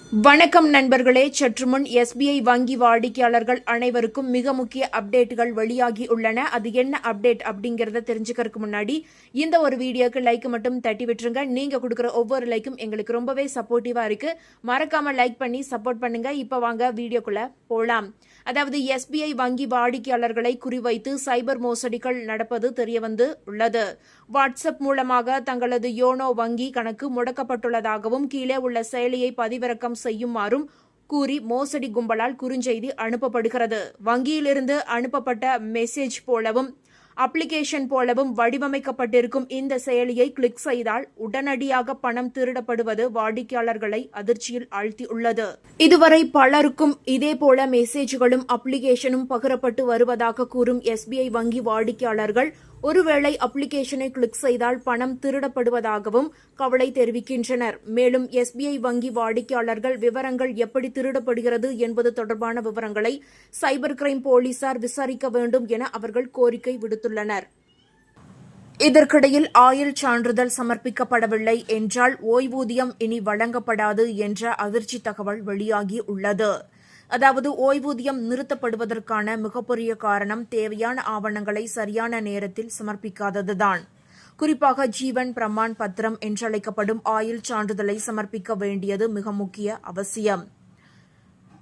வணக்கம் நண்பர்களே. சற்றுமுன் SBI வங்கி வாடிக்கையாளர்கள் அனைவருக்கும் மிக முக்கிய அப்டேட்டுகள் வெளியாகி உள்ளன. அது என்ன அப்டேட் அப்படிங்கறத தெரிஞ்சுக்கிறதுக்கு முன்னாடி இந்த ஒரு வீடியோக்கு லைக் மட்டும் தட்டி விட்டுருங்க. நீங்க கொடுக்குற ஒவ்வொரு லைக்கும் எங்களுக்கு ரொம்பவே சப்போர்ட்டிவா இருக்கு. மறக்காம லைக் பண்ணி சப்போர்ட் பண்ணுங்க. இப்ப வாங்க வீடியோக்குள்ள போலாம். அதாவது SBI வங்கி வாடிக்கையாளர்களை குறிவைத்து சைபர் மோசடிகள் நடப்பது தெரியவந்து உள்ளது. வாட்ஸ்அப் மூலமாக தங்களது யோனோ வங்கி கணக்கு முடக்கப்பட்டுள்ளதாகவும் கீழே உள்ள செயலியை பதிவிறக்கம் செய்யுமாறும் கூறி மோசடி கும்பலால் குறுஞ்செய்தி அனுப்பப்படுகிறது. வங்கியிலிருந்து அனுப்பப்பட்ட மெசேஜ் போலவும் அப்ளிகேஷன் போலவும் வடிவமைக்கப்பட்டிருக்கும் இந்த செயலியை கிளிக் செய்தால் உடனடியாக பணம் திருடப்படுவது வாடிக்கையாளர்களை அதிர்ச்சியில் ஆழ்த்தியுள்ளது. இதுவரை பலருக்கும் இதேபோல மெசேஜ்களும் அப்ளிகேஷனும் பகிரப்பட்டு வருவதாக கூறும் SBI வங்கி வாடிக்கையாளர்கள் ஒருவேளை அப்ளிகேஷனை கிளிக் செய்தால் பணம் திருடப்படுவதாகவும் கவலை தெரிவிக்கின்றனர். மேலும் SBI வங்கி வாடிக்கையாளர்கள் விவரங்கள் எப்படி திருடப்படுகிறது என்பது தொடர்பான விவரங்களை சைபர் கிரைம் போலீசார் விசாரிக்க வேண்டும் என அவர்கள் கோரிக்கை விடுத்துள்ளனர். இதற்கிடையில் ஆயுள் சான்றிதழ் சமர்ப்பிக்கப்படவில்லை என்றால் ஓய்வூதியம் இனி வழங்கப்படாது என்ற அதிர்ச்சி தகவல் வெளியாகி உள்ளது. அதாவது ஓய்வூதியம் நிறுத்தப்படுவதற்கான மிகப்பெரிய காரணம் தேவையான ஆவணங்களை சரியான நேரத்தில் சமர்ப்பிக்காததுதான். குறிப்பாக ஜீவன் பிரமான் பத்திரம் என்றழைக்கப்படும் ஆயுள் சான்றிதழை சமர்ப்பிக்க வேண்டியது மிக முக்கிய அவசியம்.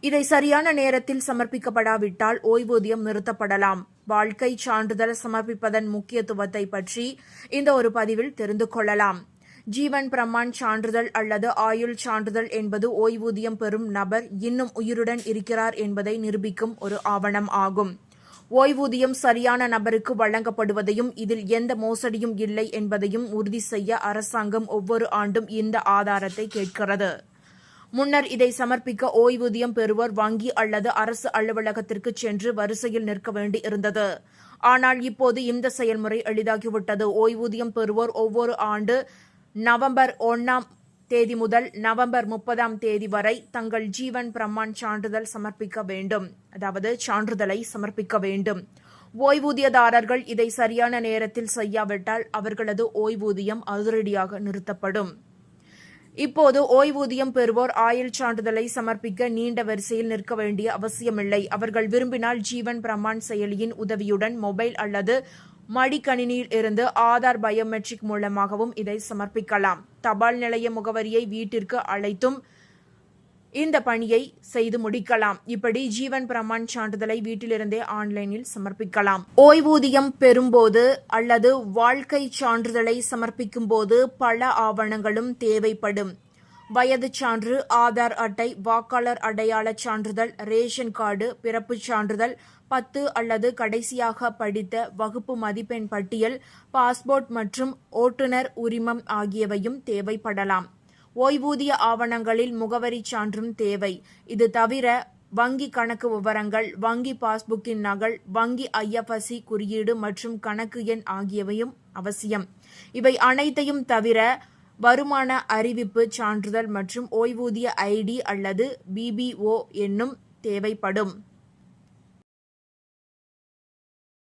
இதை சரியான நேரத்தில் சமர்ப்பிக்கப்படாவிட்டால் ஓய்வூதியம் நிறுத்தப்படலாம். வாழ்க்கை சான்றிதழ் சமர்ப்பிப்பதன் முக்கியத்துவத்தை பற்றி இந்த ஒரு பதிவில் தெரிந்து கொள்ளலாம். ஜீவன் பிரமான் சான்றிதழ் அல்லது ஆயுள் சான்றிதழ் என்பது ஓய்வூதியம் பெறும் நபர் இன்னும் உயிருடன் இருக்கிறார் என்பதை நிரூபிக்கும் ஒரு ஆவணம் ஆகும். ஓய்வூதியம் சரியான நபருக்கு வழங்கப்படுவதையும் இதில் எந்த மோசடியும் இல்லை என்பதையும் உறுதி செய்ய அரசாங்கம் ஒவ்வொரு ஆண்டும் இந்த ஆதாரத்தை கேட்கிறது. முன்னர் இதை சமர்ப்பிக்க ஓய்வூதியம் பெறுவோர் வங்கி அல்லது அரசு அலுவலகத்திற்கு சென்று வரிசையில் நிற்க வேண்டி இருந்தது. ஆனால் இப்போது இந்த செயல்முறை எளிதாகிவிட்டது. ஓய்வூதியம் பெறுவோர் ஒவ்வொரு ஆண்டு நவம்பர் 1ஆம் தேதி முதல் நவம்பர் 30ஆம் தேதி வரை தங்கள் ஜீவன் பிரமான் சான்றிதழ் சமர்ப்பிக்க வேண்டும். அதாவது சான்றிதழை சமர்ப்பிக்க வேண்டும். ஓய்வூதியதாரர்கள் இதை சரியான நேரத்தில் செய்யாவிட்டால் அவர்களது ஓய்வூதியம் அதிரடியாக நிறுத்தப்படும். இப்போது ஓய்வூதியம் பெறுவோர் ஆயுள் சான்றிதழை சமர்ப்பிக்க நீண்ட வரிசையில் நிற்க வேண்டிய அவசியமில்லை. அவர்கள் விரும்பினால் ஜீவன் பிரமான் செயலியின் உதவியுடன் மொபைல் அல்லது மடிக்கணினியில் இருந்து ஆதார் பயோமெட்ரிக் மூலமாகவும் இதை சமர்ப்பிக்கலாம். தபால் நிலைய முகவரியை வீட்டிற்கு அழைத்தும் இந்த பணியை செய்து முடிக்கலாம். இப்படி ஜீவன் பிரமான் சான்றிதழை வீட்டிலிருந்தே ஆன்லைனில் சமர்ப்பிக்கலாம். ஓய்வூதியம் பெறும்போது அல்லது வாழ்க்கை சான்றிதழை சமர்ப்பிக்கும் போது பல ஆவணங்களும் தேவைப்படும். வயது சான்று, ஆதார் அட்டை, வாக்காளர் அடையாள சான்றிதழ், ரேஷன் கார்டு, பிறப்புச் சான்றிதழ், 10 அல்லது கடைசியாக படித்த வகுப்பு மதிப்பெண் பட்டியல், பாஸ்போர்ட் மற்றும் ஓட்டுநர் உரிமம் ஆகியவையும் தேவைப்படலாம். ஓய்வூதிய ஆவணங்களில் முகவரி சான்றும் தேவை. இது தவிர வங்கி கணக்கு விவரங்கள், வங்கி பாஸ்புக்கின் நகல், வங்கி IFSC குறியீடு மற்றும் கணக்கு எண் ஆகியவையும் அவசியம். இவை அனைத்தையும் தவிர வருமான அறிவிப்பு சான்றிதழ் மற்றும் ஓய்வூதிய ID அல்லது BBO என்னும் தேவைப்படும்.